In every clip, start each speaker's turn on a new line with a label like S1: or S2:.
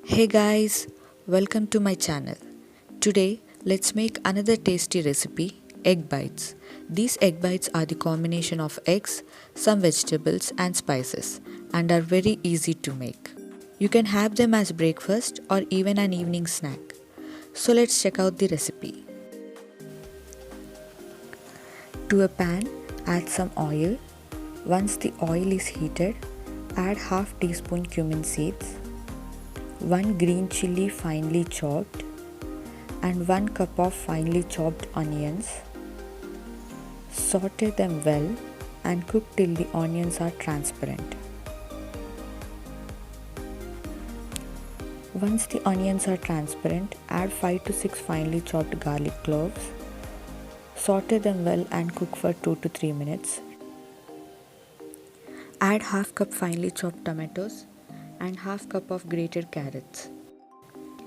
S1: Hey guys, welcome to my channel. Today, let's make another tasty recipe, egg bites. These egg bites are the combination of eggs, some vegetables and spices and are very easy to make. You can have them as breakfast or even an evening snack. So let's check out the recipe. To a pan, add some oil. Once the oil is heated, add half teaspoon cumin seeds, 1 green chilli finely chopped and 1 cup of finely chopped onions. Saute them well and cook till the onions are transparent. Once the onions are transparent, add 5 to 6 finely chopped garlic cloves. Saute them well and cook for 2 to 3 minutes. Add half cup finely chopped tomatoes and half cup of grated carrots.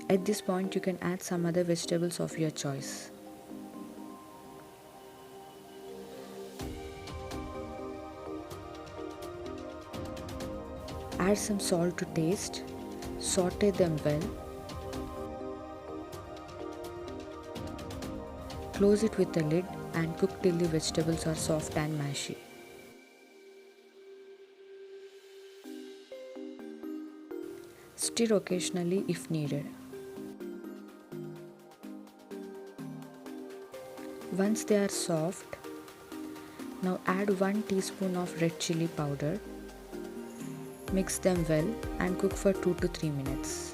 S1: At this point you can add some other vegetables of your choice. Add some salt to taste. Saute them well. Close it with a lid and cook till the vegetables are soft and mashy. Stir occasionally if needed. Once they are soft, now add 1 teaspoon of red chilli powder. Mix them well and cook for 2 to 3 minutes.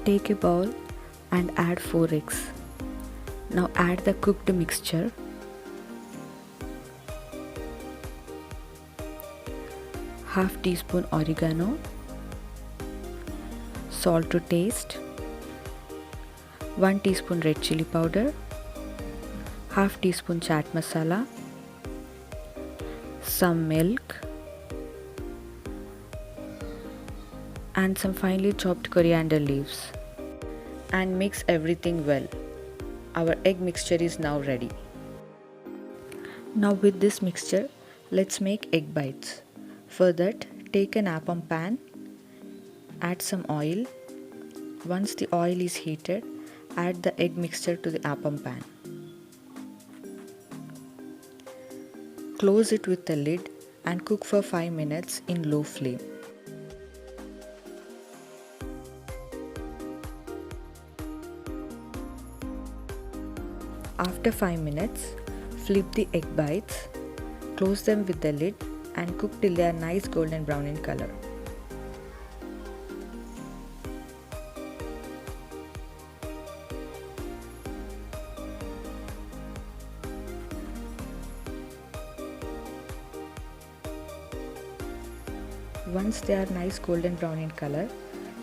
S1: Take a bowl and add 4 eggs. Now add the cooked mixture. Half teaspoon oregano, salt to taste, 1 teaspoon red chilli powder, half teaspoon chaat masala, some milk and some finely chopped coriander leaves, and mix everything well. Our egg mixture is now ready. Now with this mixture, let's make egg bites. For that, take an Appam pan, add some oil. Once the oil is heated, add the egg mixture to the Appam pan. Close it with the lid and cook for 5 minutes in low flame. After 5 minutes, flip the egg bites, close them with the lid and cook till they are nice golden brown in color. Once they are nice golden brown in color,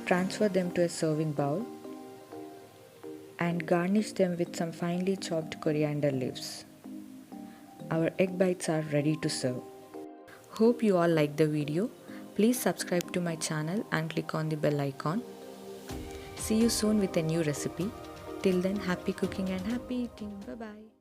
S1: transfer them to a serving bowl and garnish them with some finely chopped coriander leaves. Our egg bites are ready to serve. Hope you all liked the video. Please subscribe to my channel and click on the bell icon. See you soon with a new recipe. Till then, happy cooking and happy eating. Bye bye.